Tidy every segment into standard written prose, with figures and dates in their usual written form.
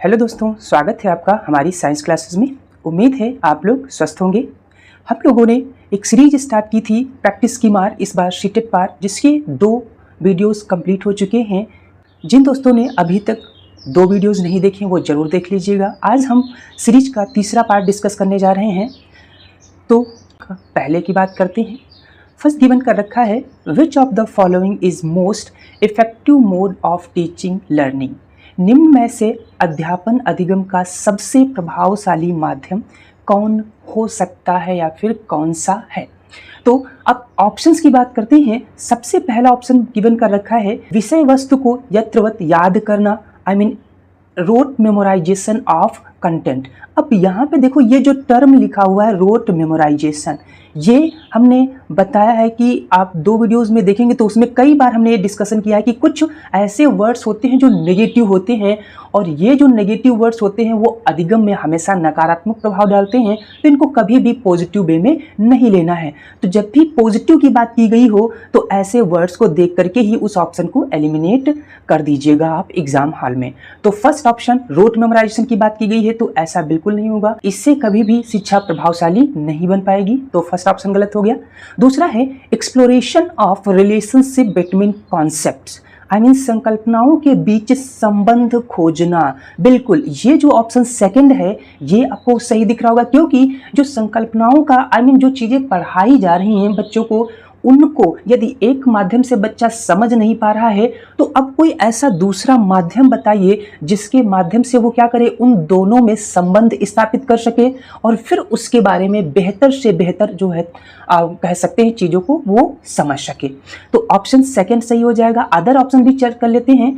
Hello दोस्तों, स्वागत है आपका हमारी साइंस क्लासेस में। उम्मीद है आप लोग स्वस्थ होंगे। हम लोगों ने एक सीरीज स्टार्ट की थी प्रैक्टिस की मार, इस बार शीटेड पार्ट, जिसके 2 वीडियोस कंप्लीट हो चुके हैं। जिन दोस्तों ने अभी तक 2 वीडियोस नहीं देखे वो ज़रूर देख लीजिएगा। आज हम सीरीज का तीसरा पार्ट डिस्कस करने जा रहे हैं। तो पहले की बात करते हैं। फर्स्ट गिवन कर रखा है, which of the following is most effective mode of teaching learning. निम्न में से अध्यापन अधिगम का सबसे प्रभावशाली माध्यम कौन हो सकता है या फिर कौन सा है। तो अब ऑप्शंस की बात करते हैं। सबसे पहला ऑप्शन गिवन कर रखा है, विषय वस्तु को यत्रवत याद करना, रोट मेमोराइजेशन ऑफ कंटेंट। अब यहाँ पे देखो, ये जो टर्म लिखा हुआ है रोट मेमोराइजेशन, ये हमने बताया है कि आप 2 वीडियोस में देखेंगे तो उसमें कई बार हमने ये डिस्कशन किया है कि कुछ ऐसे वर्ड्स होते हैं जो नेगेटिव होते हैं, और ये जो नेगेटिव वर्ड्स होते हैं वो अधिगम में हमेशा नकारात्मक प्रभाव डालते हैं, तो इनको कभी भी पॉजिटिव वे में नहीं लेना है। तो जब भी पॉजिटिव की बात की गई हो तो ऐसे वर्ड्स को देख करके ही उस ऑप्शन को एलिमिनेट कर दीजिएगा आप एग्जाम हॉल में। तो फर्स्ट ऑप्शन रोट मेमोराइजेशन की बात की गई है, तो ऐसा बिल्कुल नहीं होगा, इससे कभी भी शिक्षा प्रभावशाली नहीं बन पाएगी। तो फर्स्ट ऑप्शन गलत हो गया। दूसरा है exploration of relationship between concepts, संकल्पनाओं के बीच संबंध खोजना। बिल्कुल, ये जो ऑप्शन सेकंड है ये आपको सही दिख रहा होगा, क्योंकि जो संकल्पनाओं का जो चीजें पढ़ाई जा रही हैं बच्चों को, उनको यदि एक माध्यम से बच्चा समझ नहीं पा रहा है तो अब कोई ऐसा दूसरा माध्यम बताइए जिसके माध्यम से वो क्या करे, उन दोनों में संबंध स्थापित कर सके और फिर उसके बारे में बेहतर से बेहतर जो है कह सकते हैं चीज़ों को वो समझ सके। तो ऑप्शन सेकंड सही हो जाएगा। अदर ऑप्शन भी चेक कर लेते हैं।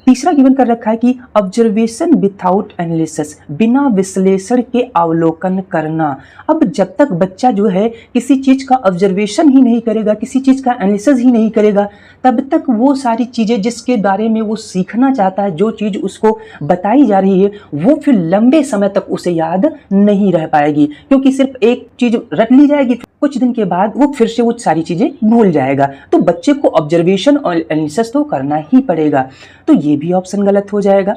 तीसरा गिवन कर रखा है कि ऑब्जर्वेशन विथआउट एनालिसिस, बिना विश्लेषण के अवलोकन करना। अब जब तक बच्चा जो है किसी चीज़ का ऑब्जर्वेशन ही नहीं करेगा, किसी चीज़ का एनालिसिस ही नहीं करेगा, तब तक वो सारी चीज़ें जिसके बारे में वो सीखना चाहता है, जो चीज़ उसको बताई जा रही है, वो फिर लंबे समय तक उसे याद नहीं रह पाएगी, क्योंकि सिर्फ एक चीज़ रट ली जाएगी, कुछ दिन के बाद वो फिर से वो सारी चीज़ें भूल जाएगा। तो बच्चे को ऑब्जर्वेशन और एनालिसिस तो करना ही पड़ेगा। तो ये भी ऑप्शन गलत हो जाएगा।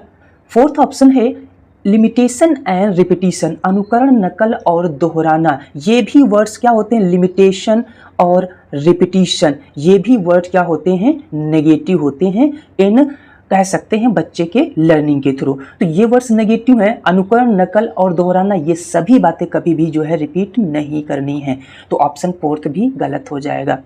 फोर्थ ऑप्शन है लिमिटेशन एंड रिपीटिशन, अनुकरण, नकल और दोहराना। ये भी वर्ड्स क्या होते हैं, लिमिटेशन और रिपीटिशन, ये भी वर्ड क्या होते हैं, नेगेटिव होते हैं इन कह सकते हैं बच्चे के लर्निंग के थ्रू। तो ये वर्ड्स नेगेटिव हैं, अनुकरण, नकल और दोहराना, ये सभी बातें कभी भी जो है रिपीट नहीं करनी है। तो ऑप्शन फोर्थ भी गलत हो जाएगा।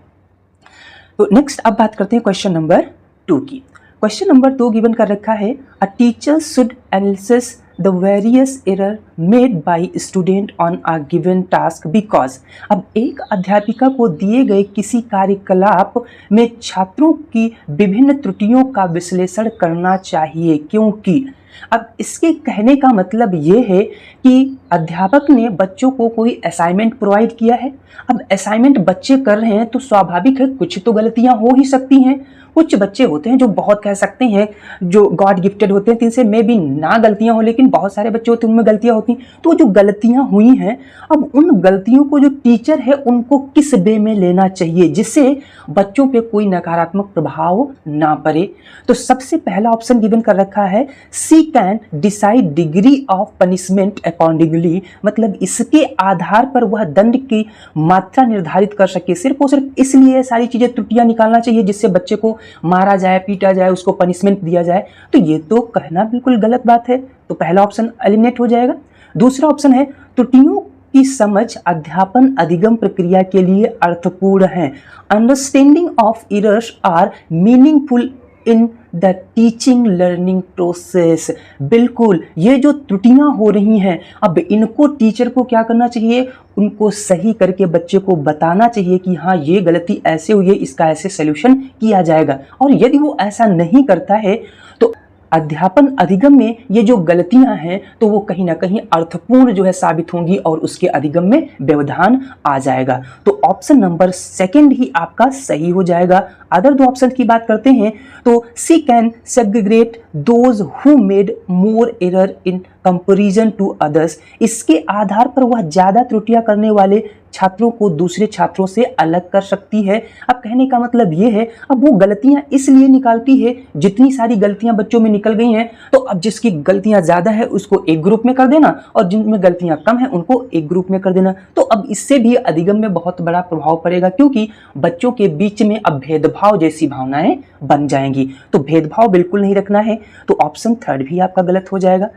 तो नेक्स्ट अब बात करते हैं क्वेश्चन नंबर 2 की। क्वेश्चन नंबर 2 गिवन कर रखा है, a teacher should analysis the various error made by student on a given task because. अब एक अध्यापिका को दिए गए किसी कार्यकलाप में छात्रों की विभिन्न त्रुटियों का विश्लेषण करना चाहिए, क्योंकि। अब इसके कहने का मतलब ये है कि अध्यापक ने बच्चों को कोई असाइनमेंट प्रोवाइड किया है। अब असाइनमेंट बच्चे कर रहे हैं तो स्वाभाविक है कुछ तो गलतियां हो ही सकती हैं। कुछ बच्चे होते हैं जो बहुत कह सकते हैं जो गॉड गिफ्टेड होते हैं, जिनसे में भी ना गलतियां हो, लेकिन बहुत सारे बच्चे होते हैं उनमें गलतियां होती हैं। तो जो गलतियां हुई हैं, अब उन गलतियों को जो टीचर है उनको किस वे में लेना चाहिए जिससे बच्चों पे कोई नकारात्मक प्रभाव ना पड़े। तो सबसे पहला ऑप्शन गिवन कर रखा है, she can decide degree of punishment accordingly, मतलब इसके आधार पर वह दंड की मात्रा निर्धारित कर सके। सिर्फ और सिर्फ इसलिए सारी चीजें त्रुटियां निकालना चाहिए जिससे बच्चे को मारा जाए, पीटा जाए, उसको पनिशमेंट दिया जाए। तो ये तो कहना बिल्कुल गलत बात है। तो पहला ऑप्शन एलिमिनेट हो जाएगा। दूसरा ऑप्शन है, त्रुटियों की समझ अध्यापन अधिगम प्रक्रिया के लिए अर्थपूर्ण है। Understanding of errors are meaningful in the teaching learning process. बिल्कुल, ये जो त्रुटियां हो रही हैं, अब इनको टीचर को क्या करना चाहिए, उनको सही करके बच्चे को बताना चाहिए कि हाँ ये गलती ऐसे हुई है, इसका ऐसे सलूशन किया जाएगा। और यदि वो ऐसा नहीं करता है तो अध्यापन अधिगम में ये जो गलतियां हैं तो वो कहीं ना कहीं अर्थपूर्ण जो है साबित होंगी और उसके अधिगम में व्यवधान आ जाएगा। तो ऑप्शन नंबर सेकंड ही आपका सही हो जाएगा। अदर 2 ऑप्शन की बात करते हैं तो she can segregate those who made more error in comparison to others, इसके आधार पर वह ज्यादा त्रुटियां करने वाले छात्रों को दूसरे छात्रों से अलग कर सकती है। अब कहने का मतलब ये है, अब वो गलतियां इसलिए निकालती है, जितनी सारी गलतियां बच्चों में निकल गई हैं तो अब जिसकी गलतियां ज़्यादा है उसको एक ग्रुप में कर देना और जिनमें गलतियां कम है उनको एक ग्रुप में कर देना। तो अब इससे भी अधिगम में बहुत बड़ा प्रभाव पड़ेगा, क्योंकि बच्चों के बीच में अब भेदभाव जैसी भावनाएं बन जाएंगी। तो भेदभाव बिल्कुल नहीं रखना है, तो ऑप्शन थर्ड भी आपका गलत हो जाएगा।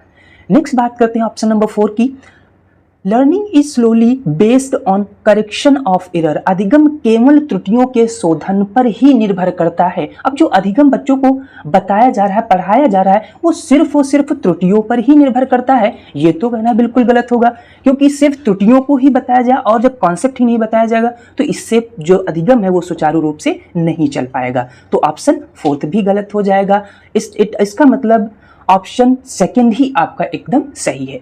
नेक्स्ट बात करते हैं ऑप्शन नंबर 4 की। Learning is slowly based on correction of error. अधिगम केवल त्रुटियों के शोधन पर ही निर्भर करता है। अब जो अधिगम बच्चों को बताया जा रहा है, पढ़ाया जा रहा है, वो सिर्फ और सिर्फ त्रुटियों पर ही निर्भर करता है, ये तो कहना बिल्कुल गलत होगा, क्योंकि सिर्फ त्रुटियों को ही बताया जाए और जब कॉन्सेप्ट ही नहीं बताया जाएगा तो इससे जो अधिगम है वो सुचारू रूप से नहीं चल पाएगा। तो ऑप्शन 4 भी गलत हो जाएगा। इसका मतलब ऑप्शन सेकेंड ही आपका एकदम सही है।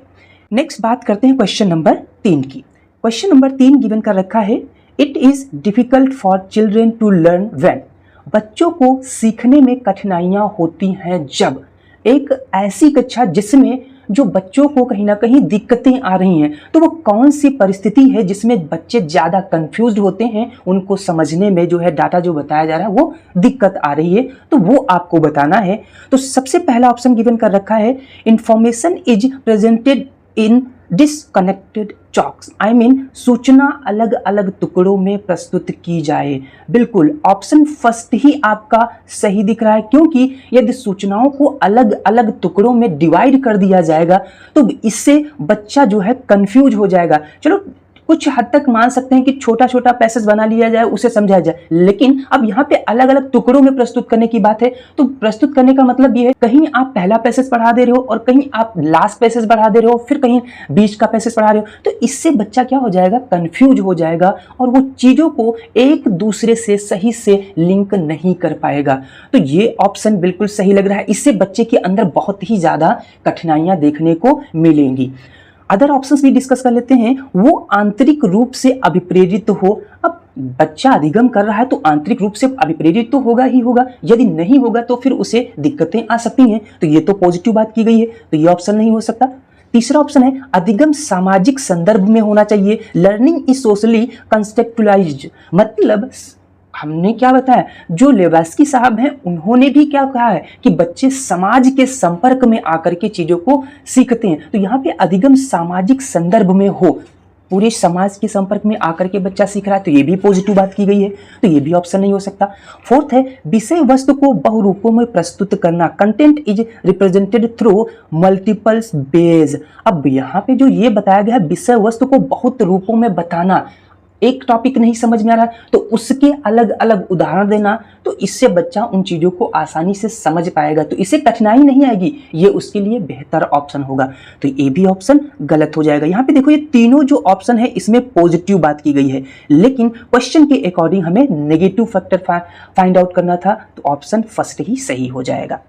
नेक्स्ट बात करते हैं क्वेश्चन नंबर 3 की। क्वेश्चन नंबर 3 गिवन कर रखा है, it is difficult for children to learn when. बच्चों को सीखने में कठिनाइयां होती हैं जब एक ऐसी कक्षा जिसमें जो बच्चों को कहीं ना कहीं दिक्कतें आ रही हैं। तो वो कौन सी परिस्थिति है जिसमें बच्चे ज़्यादा कंफ्यूज्ड होते हैं, उनको समझने में जो है डाटा जो बताया जा रहा है वो दिक्कत आ रही है, तो वो आपको बताना है। तो सबसे पहला ऑप्शन गिवन कर रखा है, information is presented in disconnected chalks. I mean सूचना अलग अलग टुकड़ों में प्रस्तुत की जाए। बिल्कुल ऑप्शन फर्स्ट ही आपका सही दिख रहा है, क्योंकि यदि सूचनाओं को अलग अलग टुकड़ों में डिवाइड कर दिया जाएगा तो इससे बच्चा जो है कंफ्यूज हो जाएगा। चलो कुछ हद तक मान सकते हैं कि छोटा छोटा पैसेज बना लिया जाए, उसे समझाया जाए, लेकिन अब यहाँ पे अलग अलग टुकड़ों में प्रस्तुत करने की बात है। तो प्रस्तुत करने का मतलब ये है, कहीं आप पहला पैसेज पढ़ा दे रहे हो और कहीं आप लास्ट पैसेज पढ़ा दे रहे हो, फिर कहीं बीच का पैसेज पढ़ा रहे हो, तो इससे बच्चा क्या हो जाएगा, कंफ्यूज हो जाएगा और वो चीजों को एक दूसरे से सही से लिंक नहीं कर पाएगा। तो ये ऑप्शन बिल्कुल सही लग रहा है, इससे बच्चे के अंदर बहुत ही ज्यादा कठिनाइयां देखने को मिलेंगी। अदर ऑप्शंस भी डिस्कस कर लेते हैं। वो आंतरिक रूप से अभिप्रेरित हो। अब बच्चा अधिगम कर रहा है तो आंतरिक रूप से अभिप्रेरित तो होगा ही होगा, यदि नहीं होगा तो फिर उसे दिक्कतें आ सकती हैं। तो ये तो पॉजिटिव बात की गई है, तो ये ऑप्शन नहीं हो सकता। तीसरा ऑप्शन है, अधिगम सामाजिक संदर्भ में होना चाहिए। Learning is socially कंसेप्चुअलाइज्ड। मतलब हमने क्या बताया, जो लेवास्की साहब हैं उन्होंने भी क्या कहा है कि बच्चे समाज के संपर्क में आकर के चीजों को सीखते हैं। तो यहाँ पे अधिगम सामाजिक संदर्भ में हो, पूरे समाज के संपर्क में आकर के बच्चा सीख रहा है, तो ये भी पॉजिटिव बात की गई है, तो ये भी ऑप्शन नहीं हो सकता। फोर्थ है, विषय वस्तु को बहुरूपों में प्रस्तुत करना। Content is represented through multiple ways. अब यहाँ पे जो ये बताया गया है, विषय वस्तु को बहुत रूपों में बताना, एक टॉपिक नहीं समझ में आ रहा तो उसके अलग अलग उदाहरण देना, तो इससे बच्चा उन चीज़ों को आसानी से समझ पाएगा, तो इसे कठिनाई नहीं आएगी, ये उसके लिए बेहतर ऑप्शन होगा। तो ये भी ऑप्शन गलत हो जाएगा। यहाँ पे देखो, ये तीनों जो ऑप्शन है इसमें पॉजिटिव बात की गई है, लेकिन क्वेश्चन के अकॉर्डिंग हमें नेगेटिव फैक्टर फाइंड आउट करना था, तो ऑप्शन फर्स्ट ही सही हो जाएगा।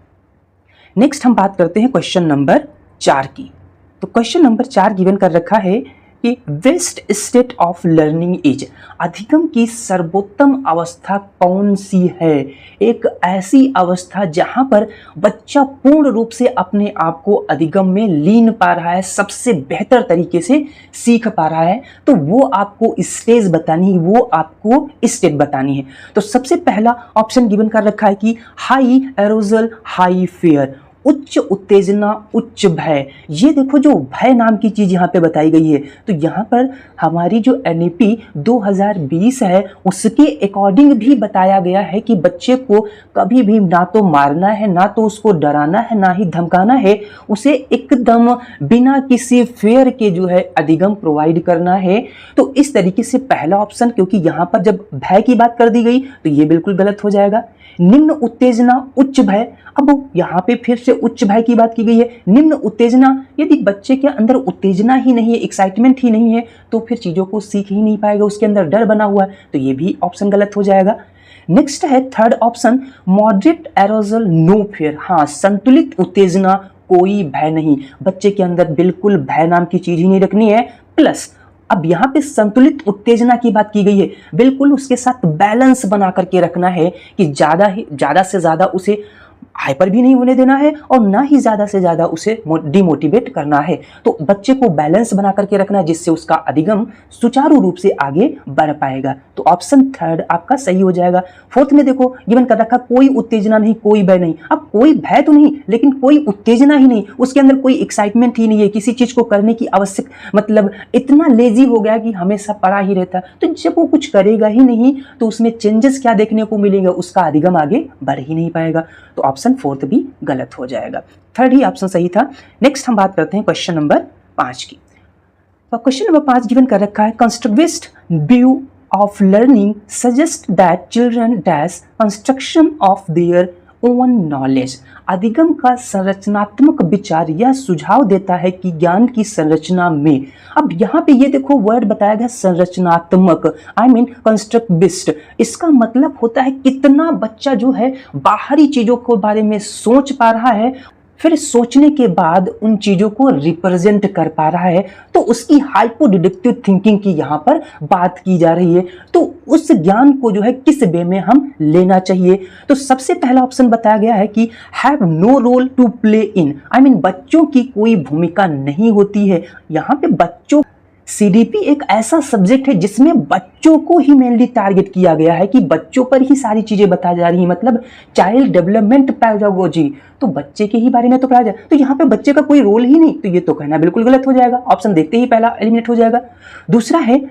नेक्स्ट हम बात करते हैं क्वेश्चन नंबर 4 की। तो क्वेश्चन नंबर 4 गिवन कर रखा है कि best state of learning is. अधिगम की सर्वोत्तम अवस्था कौन सी है? एक ऐसी अवस्था जहां पर बच्चा पूर्ण रूप से अपने आप को अधिगम में लीन पा रहा है, सबसे बेहतर तरीके से सीख पा रहा है, तो वो आपको स्टेज बतानी है, वो आपको स्टेट बतानी है। तो सबसे पहला ऑप्शन गिवन कर रखा है कि हाई एरोजल हाई फेयर, उच्च उत्तेजना उच्च भय। ये देखो, जो भय नाम की चीज यहाँ पे बताई गई है, तो यहाँ पर हमारी जो NEP 2020 है उसके अकॉर्डिंग भी बताया गया है कि बच्चे को कभी भी ना तो मारना है, ना तो उसको डराना है, ना ही धमकाना है, उसे एकदम बिना किसी फेयर के जो है अधिगम प्रोवाइड करना है। तो इस तरीके से पहला ऑप्शन, क्योंकि यहाँ पर जब भय की बात कर दी गई तो ये बिल्कुल गलत हो जाएगा। निम्न उत्तेजना उच्च भय, अब यहाँ पे फिर से उच्च भय की बात की गई है। निम्न उत्तेजना, यदि बच्चे के अंदर उत्तेजना ही नहीं है, एक्साइटमेंट ही नहीं है, तो फिर चीजों को सीख ही नहीं पाएगा, उसके अंदर डर बना हुआ है, तो ये भी ऑप्शन गलत हो जाएगा। नेक्स्ट है third option, moderate arousal no fear. हाँ, संतुलित उत्तेजना, कोई भय नहीं, बच्चे के अंदर बिल्कुल भय नाम की चीज ही नहीं रखनी है। प्लस अब यहाँ पे संतुलित उत्तेजना की बात की गई है, बिल्कुल उसके साथ बैलेंस बना करके रखना है कि ज्यादा से ज्यादा उसे हाइपर भी नहीं होने देना है और ना ही ज़्यादा से ज़्यादा उसे डिमोटिवेट करना है। तो बच्चे को बैलेंस बना करके रखना है जिससे उसका अधिगम सुचारू रूप से आगे बढ़ पाएगा। तो ऑप्शन थर्ड आपका सही हो जाएगा। फोर्थ में देखो गिवन कर रखा कोई उत्तेजना नहीं, कोई भय नहीं। अब कोई भय तो नहीं लेकिन कोई उत्तेजना ही नहीं, उसके अंदर कोई एक्साइटमेंट ही नहीं है, किसी चीज़ को करने की आवश्यक मतलब इतना लेजी हो गया कि हमेशा पड़ा ही रहता। तो जब वो कुछ करेगा ही नहीं तो उसमें चेंजेस क्या देखने को मिलेगा, उसका अधिगम आगे बढ़ ही नहीं पाएगा। तो ऑप्शन फोर्थ भी गलत हो जाएगा, थर्ड ही ऑप्शन सही था। नेक्स्ट हम बात करते हैं क्वेश्चन नंबर 5 की। तो क्वेश्चन नंबर 5 गिवन कर रखा है constructivist view of learning suggest that children dash construction of their own knowledge. अधिगम का संरचनात्मक विचार यह सुझाव देता है कि ज्ञान की संरचना में, अब यहाँ पे ये देखो वर्ड बताया गया संरचनात्मक, आई मीन कंस्ट्रक्टिविस्ट। इसका मतलब होता है कितना बच्चा जो है बाहरी चीजों के बारे में सोच पा रहा है, फिर सोचने के बाद उन चीजों को रिप्रेजेंट कर पा रहा है। तो उसकी हाइपो डिडक्टिव थिंकिंग की यहाँ पर बात की जा रही है। तो उस ज्ञान को जो है किस वे में हम लेना चाहिए। तो सबसे पहला ऑप्शन बताया गया है कि have no role to play in, I mean बच्चों की कोई भूमिका नहीं होती है। यहाँ पे बच्चों, सीडीपी एक ऐसा सब्जेक्ट है जिसमें बच्चों को ही मेनली टारगेट किया गया है कि बच्चों पर ही सारी चीजें बताई जा रही हैं, मतलब चाइल्ड डेवलपमेंट पेडागोजी, तो बच्चे के ही बारे में तो पढ़ाया जाए। तो यहाँ पे बच्चे का कोई रोल ही नहीं, तो ये तो कहना बिल्कुल गलत हो जाएगा। ऑप्शन देखते ही पहला एलिमिनेट हो जाएगा। दूसरा है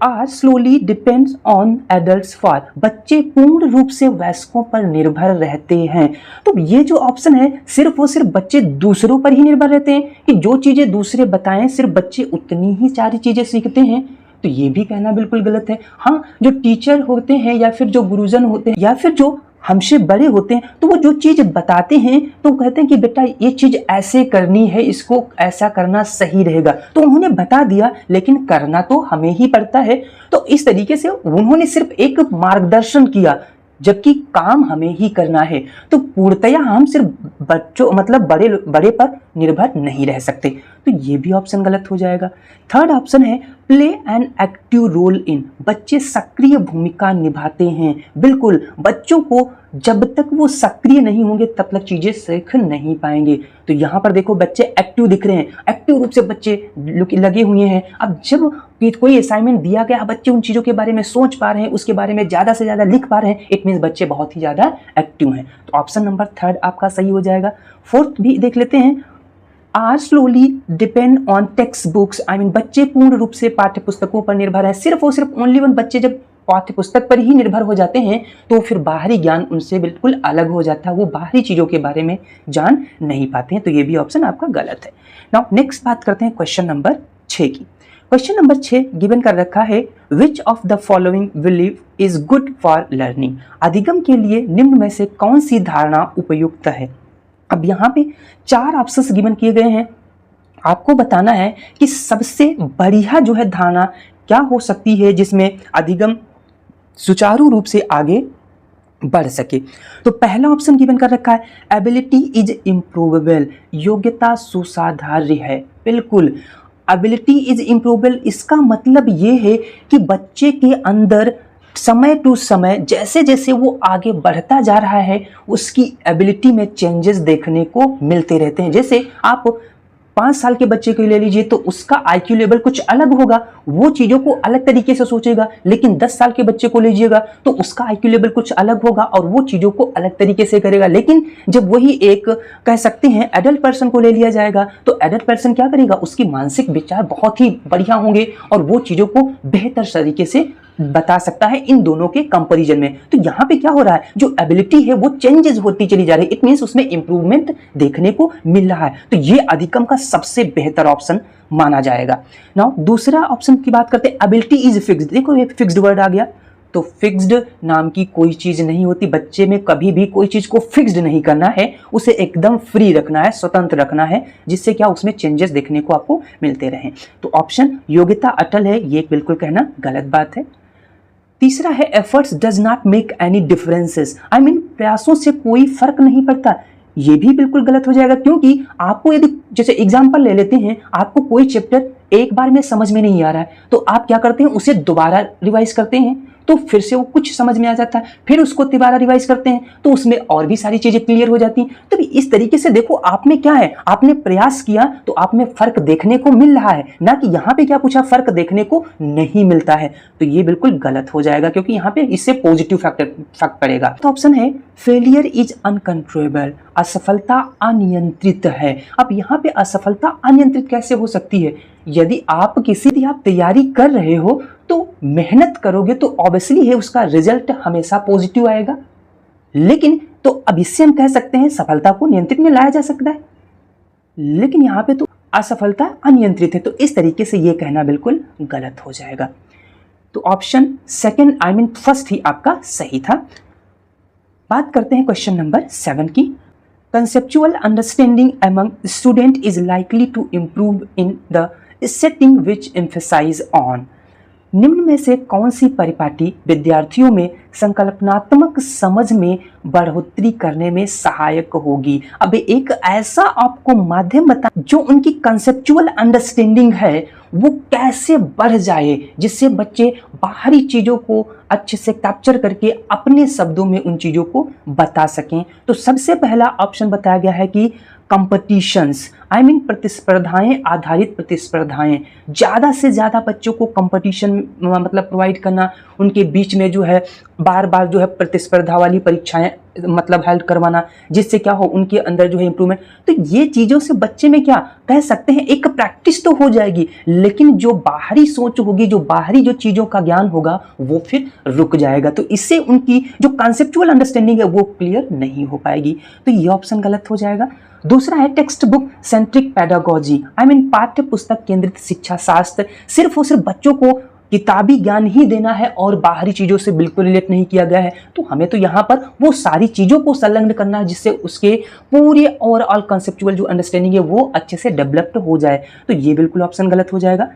are slowly depends on adults for, बच्चे पूर्ण रूप से वयस्कों पर निर्भर रहते हैं। तो ये जो ऑप्शन है सिर्फ और सिर्फ बच्चे दूसरों पर ही निर्भर रहते हैं कि जो चीजें दूसरे बताएं सिर्फ बच्चे उतनी ही सारी चीजें सीखते हैं, तो ये भी कहना बिल्कुल गलत है। हाँ, जो टीचर होते हैं या फिर जो गुरुजन होते हैं या फिर जो हमसे बड़े होते हैं तो वो जो चीज़ बताते हैं तो कहते हैं कि बेटा ये चीज़ ऐसे करनी है, इसको ऐसा करना सही रहेगा, तो उन्होंने बता दिया लेकिन करना तो हमें ही पड़ता है। तो इस तरीके से उन्होंने सिर्फ एक मार्गदर्शन किया जबकि काम हमें ही करना है। तो पूर्णतया हम सिर्फ बच्चों मतलब बड़े पर निर्भर नहीं रह सकते, तो ये भी ऑप्शन गलत हो जाएगा। थर्ड ऑप्शन है play an active role in, बच्चे सक्रिय भूमिका निभाते हैं। बिल्कुल, बच्चों को जब तक वो सक्रिय नहीं होंगे तब तक चीजें सीख नहीं पाएंगे। तो यहाँ पर देखो बच्चे एक्टिव दिख रहे हैं, एक्टिव रूप से बच्चे लगे हुए हैं। अब जब कोई असाइनमेंट दिया गया, बच्चे उन चीजों के बारे में सोच पा रहे हैं, उसके बारे में ज्यादा से ज्यादा लिख पा रहे हैं, इट मीन्स बच्चे बहुत ही ज्यादा एक्टिव हैं। तो ऑप्शन नंबर थर्ड आपका सही हो जाएगा। फोर्थ भी देख लेते हैं, are slowly depend on textbooks, I mean बच्चे पूर्ण रूप से पाठ्य पुस्तकों पर निर्भर है। सिर्फ और सिर्फ ओनली वन, बच्चे जब पाठ्य पुस्तक पर ही निर्भर हो जाते हैं तो फिर बाहरी ज्ञान उनसे बिल्कुल अलग हो जाता है, वो बाहरी चीज़ों के बारे में जान नहीं पाते हैं। तो ये भी ऑप्शन आपका गलत है। नाउ नेक्स्ट बात करते हैं क्वेश्चन नंबर 6 की। क्वेश्चन नंबर 6 गिवन कर रखा है which of the following believe is good for learning, अधिगम के लिए निम्न में से कौन सी धारणा उपयुक्त है। अब यहाँ पे 4 ऑप्शंस गिवन किए गए हैं, आपको बताना है कि सबसे बढ़िया जो है धारणा क्या हो सकती है जिसमें अधिगम सुचारू रूप से आगे बढ़ सके। तो पहला ऑप्शन गिवन कर रखा है एबिलिटी इज इम्प्रूवेबल, योग्यता सुसाधार्य है। बिल्कुल, एबिलिटी इज इम्प्रूवेबल, इसका मतलब ये है कि बच्चे के अंदर समय टू समय जैसे जैसे वो आगे बढ़ता जा रहा है उसकी एबिलिटी में चेंजेस देखने को मिलते रहते हैं। जैसे आप 5 साल के बच्चे को ले लीजिए तो उसका आईक्यू लेवल कुछ अलग होगा, वो चीज़ों को अलग तरीके से सोचेगा। लेकिन 10 साल के बच्चे को लीजिएगा तो उसका आईक्यू लेवल कुछ अलग होगा और वो चीज़ों को अलग तरीके से करेगा। लेकिन जब वही एक कह सकते हैं एडल्ट पर्सन को ले लिया जाएगा तो एडल्ट पर्सन क्या करेगा, उसकी मानसिक विचार बहुत ही बढ़िया होंगे और वो चीज़ों को बेहतर तरीके से बता सकता है इन दोनों के कंपैरिजन में। तो यहाँ पे क्या हो रहा है, जो एबिलिटी है वो चेंजेस होती चली जा रही है, इट मींस उसमें इंप्रूवमेंट देखने को मिल रहा है। तो ये अधिगम का सबसे बेहतर ऑप्शन माना जाएगा। नाउ दूसरा ऑप्शन की बात करते हैं, एबिलिटी इज फिक्स्ड। देखो ये फिक्स्ड वर्ड आ गया, तो फिक्स्ड नाम की कोई चीज नहीं होती। बच्चे में कभी भी कोई चीज को फिक्स्ड नहीं करना है, उसे एकदम फ्री रखना है, स्वतंत्र रखना है, जिससे क्या उसमें चेंजेस देखने को आपको मिलते रहें। तो ऑप्शन योग्यता अटल है, ये बिल्कुल कहना गलत बात है। तीसरा है efforts does not make any differences, I mean प्रयासों से कोई फर्क नहीं पड़ता। ये भी बिल्कुल गलत हो जाएगा, क्योंकि आपको यदि जैसे एग्जांपल ले लेते हैं, आपको कोई चैप्टर एक बार में समझ में नहीं आ रहा है तो आप क्या करते हैं, उसे दोबारा रिवाइज करते हैं। तो फिर से वो कुछ समझ में आ जाता है, फिर उसको दोबारा रिवाइज करते हैं तो उसमें और भी सारी चीजें क्लियर हो जाती हैं। तो इस तरीके से देखो, आप में क्या है, आपने प्रयास किया तो आप में फर्क देखने को मिल रहा है, ना कि यहाँ पे क्या पूछा, फर्क देखने को नहीं मिलता है। तो ये बिल्कुल गलत हो जाएगा, क्योंकि यहाँ पे इससे पॉजिटिव फैक्ट पड़ेगा। तो ऑप्शन है फेलियर इज अनकंट्रोलेबल, असफलता अनियंत्रित है। अब यहाँ पे असफलता अनियंत्रित कैसे हो सकती है? यदि आप तैयारी कर रहे हो तो मेहनत करोगे तो ऑब्वियसली है उसका रिजल्ट हमेशा पॉजिटिव आएगा, लेकिन तो अब इससे हम कह सकते हैं सफलता को नियंत्रित में लाया जा सकता है, लेकिन यहां पे तो असफलता अनियंत्रित है, तो इस तरीके से यह कहना बिल्कुल गलत हो जाएगा। तो ऑप्शन सेकंड फर्स्ट ही आपका सही था। बात करते हैं क्वेश्चन नंबर 7 की। Conceptual understanding among student is likely to improve in the setting which emphasise on. निम्न में से कौन सी परिपाटी विद्यार्थियों में संकल्पनात्मक समझ में बढ़ोतरी करने में सहायक होगी? अब एक ऐसा आपको माध्यम बता जो उनकी कंसेप्चुअल अंडरस्टैंडिंग है वो कैसे बढ़ जाए, जिससे बच्चे बाहरी चीजों को अच्छे से कैप्चर करके अपने शब्दों में उन चीजों को बता सकें। तो सबसे पहला ऑप्शन बताया गया है कि कंपटीशंस, प्रतिस्पर्धाएं आधारित प्रतिस्पर्धाएं, ज़्यादा से ज़्यादा बच्चों को कंपटीशन मतलब प्रोवाइड करना, उनके बीच में जो है बार बार जो है प्रतिस्पर्धा वाली परीक्षाएं मतलब हेल्प करवाना, जिससे क्या हो उनके अंदर जो है इंप्रूवमेंट। तो ये चीज़ों से बच्चे में क्या कह सकते हैं, एक प्रैक्टिस तो हो जाएगी, लेकिन जो बाहरी सोच होगी, जो बाहरी जो चीज़ों का ज्ञान होगा वो फिर रुक जाएगा। तो इससे उनकी जो कॉन्सेप्चुअल अंडरस्टैंडिंग है वो क्लियर नहीं हो पाएगी। तो ये ऑप्शन गलत हो जाएगा। दूसरा है टेक्स्ट बुक सेंट्रिक पेडागोजी, पाठ्य पुस्तक केंद्रित शिक्षा शास्त्र। सिर्फ और सिर्फ बच्चों को किताबी ज्ञान ही देना है और बाहरी चीजों से बिल्कुल रिलेट नहीं किया गया है। तो हमें तो यहाँ पर वो सारी चीजों को संलग्न करना है जिससे उसके पूरे ओवरऑल कंसेप्चुअल जो अंडरस्टैंडिंग है वो अच्छे से डेवलप्ड हो जाए। तो ये बिल्कुल ऑप्शन गलत हो जाएगा।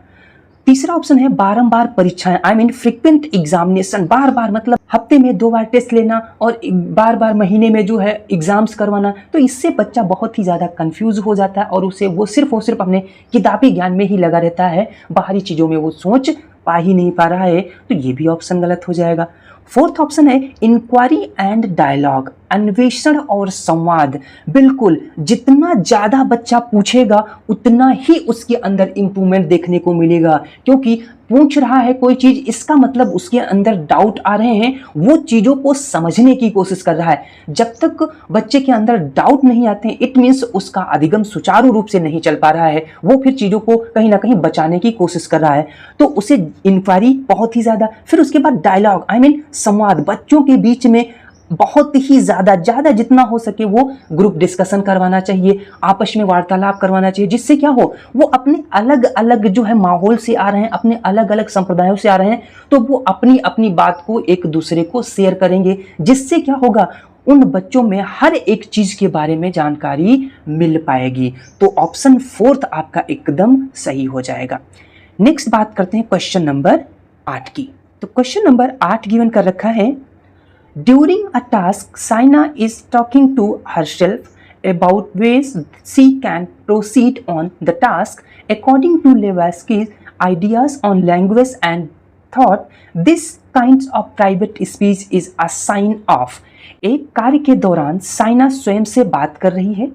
तीसरा ऑप्शन है बारंबार परीक्षाएं, फ्रीक्वेंट एग्जामिनेशन, बार बार मतलब हफ्ते में 2 बार टेस्ट लेना और बार बार महीने में जो है एग्जाम्स करवाना। तो इससे बच्चा बहुत ही ज़्यादा कंफ्यूज हो जाता है और उसे वो सिर्फ और सिर्फ अपने किताबी ज्ञान में ही लगा रहता है, बाहरी चीज़ों में वो सोच पा ही नहीं पा रहा है। तो ये भी ऑप्शन गलत हो जाएगा। फोर्थ ऑप्शन है इंक्वायरी एंड डायलॉग, अन्वेषण और संवाद। बिल्कुल, जितना ज़्यादा बच्चा पूछेगा उतना ही उसके अंदर इंप्रूवमेंट देखने को मिलेगा, क्योंकि पूछ रहा है कोई चीज़, इसका मतलब उसके अंदर डाउट आ रहे हैं, वो चीज़ों को समझने की कोशिश कर रहा है। जब तक बच्चे के अंदर डाउट नहीं आते हैं, इट मीन्स उसका अधिगम सुचारू रूप से नहीं चल पा रहा है, वो फिर चीज़ों को कहीं ना कहीं बचाने की कोशिश कर रहा है। तो उसे इंक्वायरी बहुत ही ज़्यादा, फिर उसके बाद डायलॉग संवाद, बच्चों के बीच में बहुत ही ज़्यादा जितना हो सके वो ग्रुप डिस्कशन करवाना चाहिए, आपस में वार्तालाप करवाना चाहिए, जिससे क्या हो वो अपने अलग अलग जो है माहौल से आ रहे हैं, अपने अलग अलग संप्रदायों से आ रहे हैं, तो वो अपनी अपनी बात को एक दूसरे को शेयर करेंगे, जिससे क्या होगा उन बच्चों में हर एक चीज़ के बारे में जानकारी मिल पाएगी। तो ऑप्शन फोर्थ आपका एकदम सही हो जाएगा। नेक्स्ट बात करते हैं क्वेश्चन नंबर 8 की। तो क्वेश्चन नंबर 8 गिवन कर रखा है, During a task, Saina is talking to herself about ways she can proceed on the task. According to Levesky's ideas on language and thought, this kind of private speech is a sign of। एक कार्य के दौरान साइना स्वयं से बात कर रही है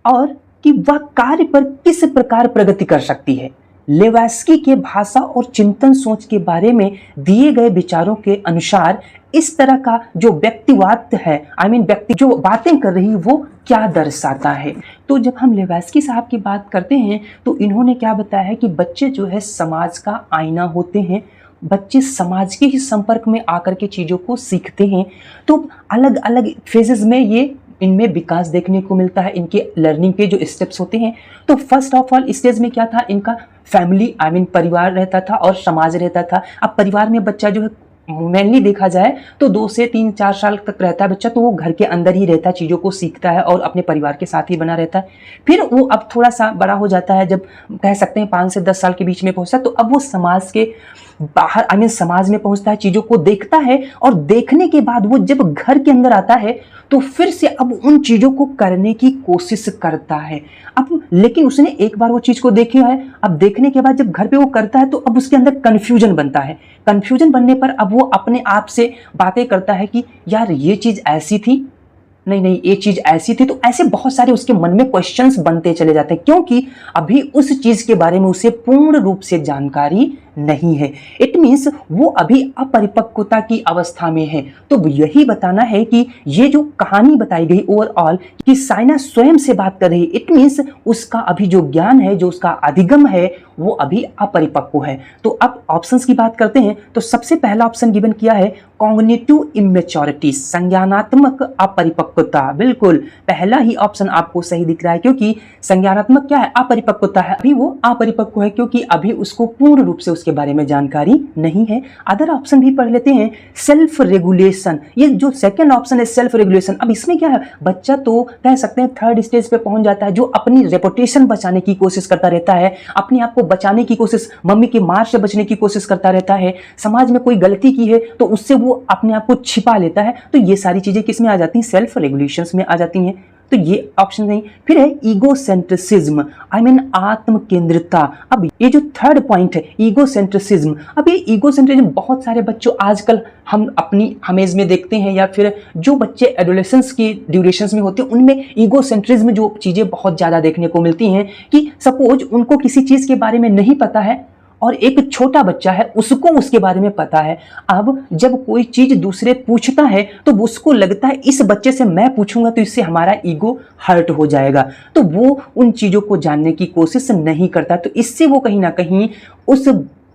और कि वह कार्य पर किस प्रकार प्रगति कर सकती है। लेवेस्की के भाषा और चिंतन सोच के बारे में दिए गए विचारों के अनुसार इस तरह का जो व्यक्तिवाद है, व्यक्ति जो बातें कर रही है वो क्या दर्शाता है। तो जब हम लेवेस्की साहब की बात करते हैं तो इन्होंने क्या बताया है कि बच्चे जो है समाज का आईना होते हैं, बच्चे समाज के ही संपर्क में आकर के चीज़ों को सीखते हैं। तो अलग अलग फेजेस में ये इनमें विकास देखने को मिलता है, इनके लर्निंग के जो स्टेप्स होते हैं। तो फर्स्ट ऑफ ऑल स्टेज में क्या था, इनका फैमिली परिवार रहता था और समाज रहता था। अब परिवार में बच्चा जो है मेनली देखा जाए तो 2 से 3-4 साल तक रहता है बच्चा, तो वो घर के अंदर ही रहता है, चीज़ों को सीखता है और अपने परिवार के साथ ही बना रहता है। फिर वो अब थोड़ा सा बड़ा हो जाता है, जब कह सकते हैं 5 से 10 साल के बीच में पहुंचता है, तो अब वो समाज के बाहर समाज में पहुंचता है, चीज़ों को देखता है और देखने के बाद वो जब घर के अंदर आता है तो फिर से अब उन चीज़ों को करने की कोशिश करता है। अब लेकिन उसने एक बार वो चीज़ को देखा है, अब देखने के बाद जब घर पे वो करता है तो अब उसके अंदर कन्फ्यूजन बनता है। कन्फ्यूजन बनने पर अब वो अपने आप से बातें करता है कि यार ये चीज़ ऐसी थी, नहीं ये चीज ऐसी थी, तो ऐसे बहुत सारे उसके मन में क्वेश्चंस बनते चले जाते हैं, क्योंकि अभी उस चीज के बारे में उसे पूर्ण रूप से जानकारी नहीं है। इट मीन्स वो अभी अपरिपक्वता की अवस्था में है। तो यही बताना है कि ये जो कहानी बताई गई ओवरऑल कि साइना स्वयं से बात कर रही है, इट मीन्स उसका अभी जो ज्ञान है, जो उसका अधिगम है, वो अभी अपरिपक्व है। तो अब ऑप्शंस की बात करते हैं। तो सबसे पहला ऑप्शन गिवन किया है कॉग्निटिव इमेच्योरिटी, संज्ञानात्मक अपरिपक्वता। बिल्कुल पहला ही ऑप्शन आपको सही दिख रहा है, क्योंकि संज्ञानात्मक क्या है, अपरिपक्वता है। अभी वो अपरिपक्व है क्योंकि अभी उसको पूर्ण रूप से उसके बारे में जानकारी नहीं है। अदर ऑप्शन भी पढ़ लेते हैं। सेल्फ रेगुलेशन, ये जो सेकंड ऑप्शन है सेल्फ रेगुलेशन, अब इसमें क्या है, बच्चा तो कह सकते हैं थर्ड स्टेज पे पहुंच जाता है, जो अपनी रेपुटेशन बचाने की कोशिश करता रहता है, अपने आप को बचाने की कोशिश, मम्मी की मार से बचने की कोशिश करता रहता है, समाज में कोई गलती की है तो उससे वो अपने आप को छिपा लेता है। तो ये सारी चीजें किस में आ जाती हैं, सेल्फ रेगुलेशंस में आ जाती हैं। तो ये ऑप्शन नहीं। फिर है ईगोसेंट्रिसिज्म, आई मीन आत्म केंद्रिता। अब ये जो थर्ड पॉइंट है ईगोसेंट्रिसिज्म, अब ये ईगोसेंट्रिज्म बहुत सारे बच्चों आजकल हम अपनी हमेज में देखते हैं, या फिर जो बच्चे एडोलेसेंस की ड्यूरेशंस में होते हैं उनमें ईगोसेंट्रिज्म जो चीजें बहुत ज्यादा देखने को मिलती हैं, कि सपोज उनको किसी चीज के बारे में नहीं पता है और एक छोटा बच्चा है उसको उसके बारे में पता है। अब जब कोई चीज दूसरे पूछता है तो उसको लगता है इस बच्चे से मैं पूछूंगा तो इससे हमारा ईगो हर्ट हो जाएगा, तो वो उन चीजों को जानने की कोशिश नहीं करता। तो इससे वो कहीं ना कहीं उस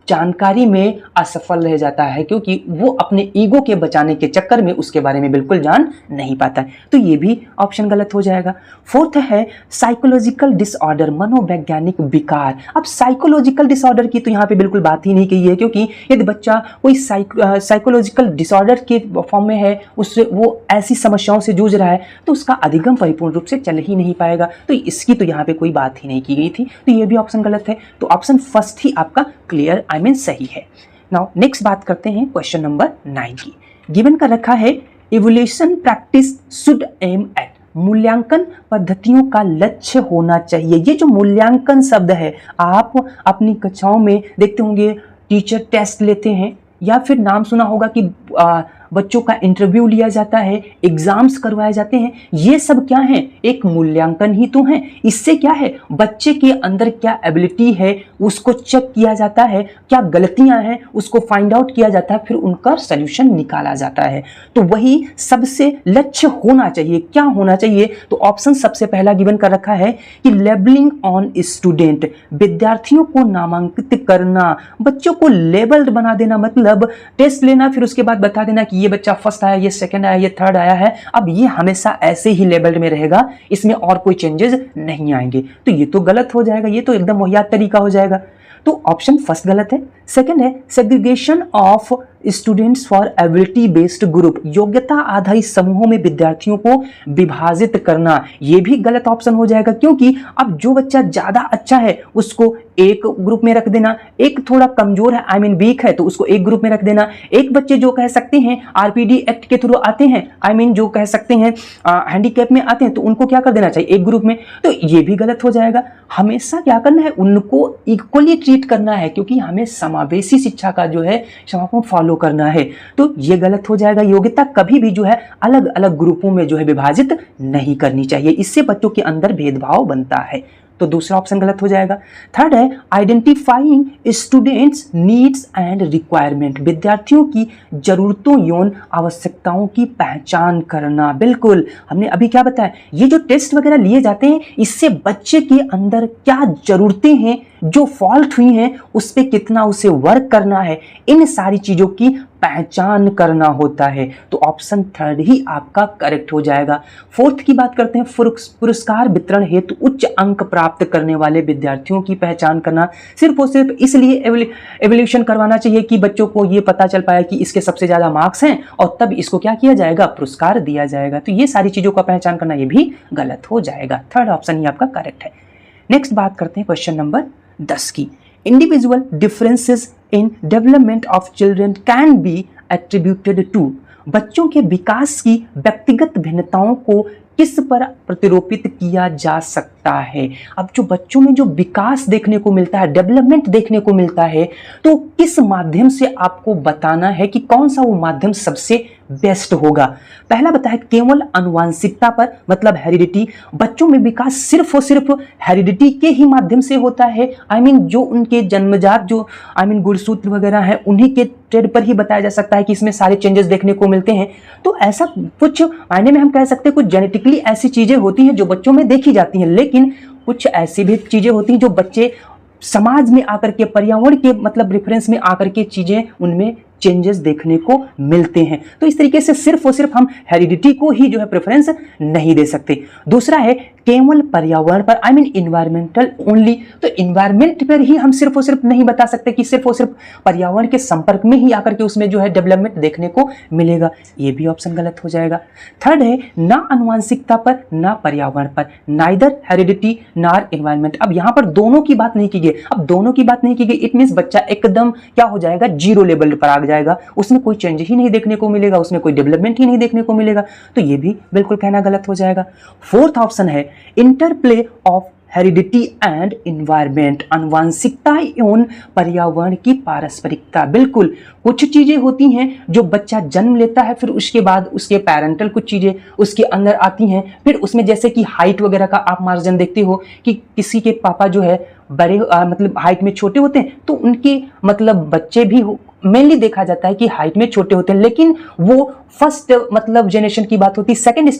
जानकारी में असफल रह जाता है, क्योंकि वो अपने ईगो के बचाने के चक्कर में उसके बारे में बिल्कुल जान नहीं पाता है। तो ये भी ऑप्शन गलत हो जाएगा। फोर्थ है साइकोलॉजिकल डिसऑर्डर, मनोवैज्ञानिक विकार। अब साइकोलॉजिकल डिसऑर्डर की तो यहाँ पे बिल्कुल बात ही नहीं की है, क्योंकि यदि बच्चा कोई साइकोलॉजिकल डिसऑर्डर के फॉर्म में है, उससे वो ऐसी समस्याओं से जूझ रहा है, तो उसका अधिगम परिपूर्ण रूप से चल ही नहीं पाएगा। तो इसकी तो यहाँ पे कोई बात ही नहीं की गई थी, तो ये भी ऑप्शन गलत है। तो ऑप्शन फर्स्ट ही आपका क्लियर आई मीन सही है। नाउ नेक्स्ट बात करते हैं क्वेश्चन नंबर 9 की। गिवन का रखा है evaluation practice should aim at, मूल्यांकन पद्धतियों का लक्ष्य होना चाहिए। ये जो मूल्यांकन शब्द है, आप अपनी कक्षाओं में देखते होंगे टीचर टेस्ट लेते हैं, या फिर नाम सुना होगा कि बच्चों का इंटरव्यू लिया जाता है, एग्जाम्स करवाए जाते हैं। ये सब क्या है, एक मूल्यांकन ही तो है। इससे क्या है, बच्चे के अंदर क्या एबिलिटी है उसको चेक किया जाता है, क्या गलतियां हैं उसको फाइंड आउट किया जाता है, फिर उनका सल्यूशन निकाला जाता है। तो वही सबसे लक्ष्य होना चाहिए। क्या होना चाहिए, तो ऑप्शन सबसे पहला गिवन कर रखा है कि लेबलिंग ऑन स्टूडेंट, विद्यार्थियों को नामांकित करना, बच्चों को लेबल्ड बना देना, मतलब टेस्ट लेना फिर उसके बाद बता देना कि ये बच्चा फर्स्ट आया, ये सेकंड आया, ये थर्ड आया है। अब ये हमेशा ऐसे ही लेबल्ड में रहेगा, इसमें और कोई चेंजेस नहीं आएंगे। तो ये तो गलत हो जाएगा, ये तो एकदम मुहैया तरीका हो जाएगा। तो ऑप्शन फर्स्ट गलत है। सेकंड है segregation of students for ability based group, योग्यता आधारित समूहों में विद्यार्थियों को विभाजित करना, यह भी गलत ऑप्शन हो जाएगा, क्योंकि अब जो बच्चा ज्यादा अच्छा है उसको एक ग्रुप में रख देना, एक थोड़ा कमजोर है आई मीन वीक है तो उसको एक ग्रुप में रख देना, एक बच्चे जो कह सकते हैं आरपीडी एक्ट के थ्रू आते हैं आई मीन जो कह सकते हैं हैंडीकैप में आते हैं तो उनको क्या कर देना चाहिए, एक ग्रुप में। तो ये भी गलत हो जाएगा। हमेशा क्या करना है, उनको इक्वली ट्रीट करना है, क्योंकि हमें समावेशी शिक्षा का जो है समापन फॉलो करना है। तो ये गलत हो जाएगा। योग्यता कभी भी जो है अलग अलग ग्रुपों में जो है विभाजित नहीं करनी चाहिए, इससे बच्चों के अंदर भेदभाव बनता है। तो दूसरा ऑप्शन गलत हो जाएगा। थर्ड है identifying students needs and requirement, विद्यार्थियों की जरूरतों यौन आवश्यकताओं की पहचान करना। बिल्कुल हमने अभी क्या बताया, ये जो टेस्ट वगैरह लिए जाते हैं इससे बच्चे के अंदर क्या जरूरतें हैं, जो फॉल्ट हुई हैं उस पर कितना उसे वर्क करना है, इन सारी चीजों की पहचान करना होता है। तो ऑप्शन थर्ड ही आपका करेक्ट हो जाएगा। फोर्थ की बात करते हैं, पुरस्कार वितरण हेतु उच्च अंक प्राप्त करने वाले विद्यार्थियों की पहचान करना। सिर्फ और सिर्फ इसलिए एवोल्यूशन करवाना चाहिए कि बच्चों को ये पता चल पाए कि इसके सबसे ज्यादा मार्क्स हैं और तब इसको क्या किया जाएगा, पुरस्कार दिया जाएगा। तो ये सारी चीजों का पहचान करना ये भी गलत हो जाएगा। थर्ड ऑप्शन ही आपका करेक्ट है। नेक्स्ट बात करते हैं क्वेश्चन नंबर 10 की। Individual differences in development of children can be attributed to, बच्चों के विकास की व्यक्तिगत भिन्नताओं को किस पर प्रतिरोपित किया जा सकता है। अब जो बच्चों में जो विकास देखने को मिलता है, डेवलपमेंट देखने को मिलता है, तो किस माध्यम से आपको बताना है कि कौन सा वो माध्यम सबसे बेस्ट होगा। पहला बताया केवल आनुवांशिकता पर, मतलब हेरिडिटी। बच्चों में विकास सिर्फ और सिर्फ हेरिडिटी के ही माध्यम से होता है। जो उनके जन्मजात जो गुणसूत्र वगैरह है उन्हीं के ट्रेड पर ही बताया जा सकता है कि इसमें सारे चेंजेस देखने को मिलते हैं। तो ऐसा कुछ मायने में हम कह सकते हैं कुछ जेनेटिकली ऐसी चीजें होती हैं जो बच्चों में देखी जाती हैं, लेकिन कुछ ऐसी भी चीजें होती हैं जो बच्चे समाज में आकर के, पर्यावरण के मतलब रेफरेंस में आकर के चीजें उनमें चेंजेस देखने को मिलते हैं। तो इस तरीके से सिर्फ और सिर्फ हम हेरिडिटी को ही जो है प्रेफरेंस नहीं दे सकते। दूसरा है केवल पर्यावरण पर, इन्वायरमेंटल ओनली। तो इन्वायरमेंट पर ही हम सिर्फ और सिर्फ नहीं बता सकते कि सिर्फ और सिर्फ पर्यावरण के संपर्क में ही आकर के उसमें जो है डेवलपमेंट देखने को मिलेगा, ये भी ऑप्शन गलत हो जाएगा। थर्ड है ना आनुवांशिकता पर ना पर्यावरण पर, नाइदर हेरिडिटी नॉर इन्वायरमेंट। अब यहां पर दोनों की बात नहीं की गई। अब दोनों की बात नहीं की गई, इट मींस बच्चा एकदम क्या हो जाएगा, जीरो लेवल पर आ जाएगा, उसमें कोई चेंज ही नहीं देखने को मिलेगा, उसमें कोई डेवलपमेंट ही नहीं देखने को मिलेगा। तो ये भी बिल्कुल कहना गलत हो जाएगा। फोर्थ ऑप्शन है interplay of heredity and environment, आनुवांशिकता एवं पर्यावरण की पारस्परिकता। बिल्कुल कुछ चीजें होती हैं जो बच्चा जन्म लेता है, फिर उसके बाद उसके पेरेंटल कुछ चीजें उसके अंदर आती हैं, फिर उसमें जैसे कि हाइट वगैरह का आप मार्जिन देखते हो कि किसी के पापा जो है बड़े मतलब हाइट में छोटे होते हैं, तो उनके मतलब बच्चे भी मेनली देखा जाता है कि हाइट में छोटे होते हैं, लेकिन वो फर्स्ट मतलब जनरेशन की बात होती है। सेकंड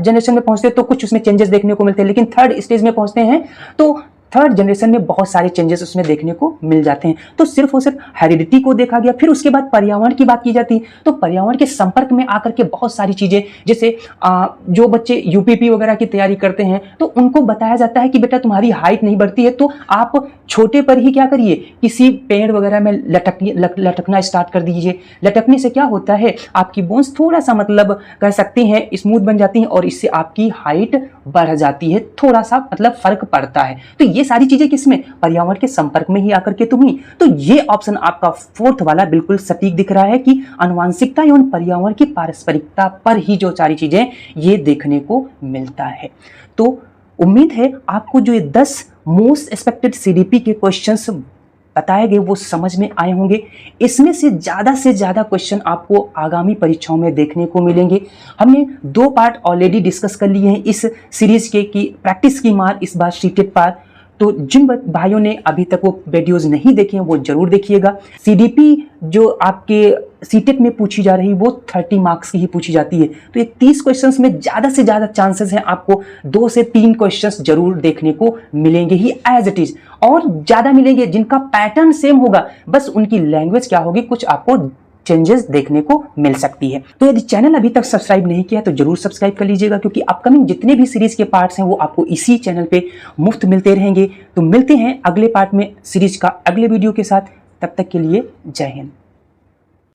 जनरेशन में पहुंचते हैं तो कुछ उसमें चेंजेस देखने को मिलते हैं, लेकिन थर्ड स्टेज में पहुंचते हैं तो थर्ड जनरेशन में बहुत सारे चेंजेस उसमें देखने को मिल जाते हैं। तो सिर्फ और सिर्फ हेरिडिटी को देखा गया, फिर उसके बाद पर्यावरण की बात की जाती है। तो पर्यावरण के संपर्क में आकर के बहुत सारी चीजें, जैसे जो बच्चे यूपीपी वगैरह की तैयारी करते हैं तो उनको बताया जाता है कि बेटा तुम्हारी हाइट नहीं बढ़ती है तो आप छोटे पर ही क्या करिए, किसी पेड़ वगैरह में लटकना स्टार्ट कर दीजिए। लटकने से क्या होता है, आपकी बोन्स थोड़ा सा मतलब कह सकते हैं स्मूथ बन जाती हैं और इससे आपकी हाइट बढ़ जाती है, थोड़ा सा मतलब फर्क पड़ता है। तो ये सारी चीजें किसमें, पर्यावरण के संपर्क में ही आकर के तुम ही। तो ये ऑप्शन आपका फोर्थ वाला बिल्कुल सटीक दिख रहा है कि आनुवांशिकता एवं पर्यावरण की पारस्परिकता पर ही जो सारी चीजें ये देखने को मिलता है। तो उम्मीद है आपको जो ये 10 मोस्ट एक्सपेक्टेड सीडीपी के क्वेश्चंस बताए गए वो समझ में आए होंगे। इसमें से ज़्यादा क्वेश्चन आपको आगामी परीक्षाओं में देखने को मिलेंगे। हमने 2 पार्ट ऑलरेडी डिस्कस कर लिए हैं इस सीरीज के कि प्रैक्टिस की मार, इस बार शीटेड पार। तो जिन भाइयों ने अभी तक वो वीडियोस नहीं देखे हैं वो जरूर देखिएगा। सीडीपी जो आपके सीटेट में पूछी जा रही वो 30 मार्क्स की ही पूछी जाती है, तो ये 30 क्वेश्चंस में ज़्यादा से ज़्यादा चांसेस हैं आपको 2 से 3 क्वेश्चंस जरूर देखने को मिलेंगे ही एज इट इज, और ज़्यादा मिलेंगे जिनका पैटर्न सेम होगा, बस उनकी लैंग्वेज क्या होगी, कुछ आपको चेंजेस देखने को मिल सकती है। तो यदि चैनल अभी तक सब्सक्राइब नहीं किया तो जरूर सब्सक्राइब कर लीजिएगा, क्योंकि अपकमिंग जितने भी सीरीज के पार्ट्स हैं वो आपको इसी चैनल पे मुफ्त मिलते रहेंगे। तो मिलते हैं अगले पार्ट में सीरीज का अगले वीडियो के साथ, तब तक के लिए जय हिंद।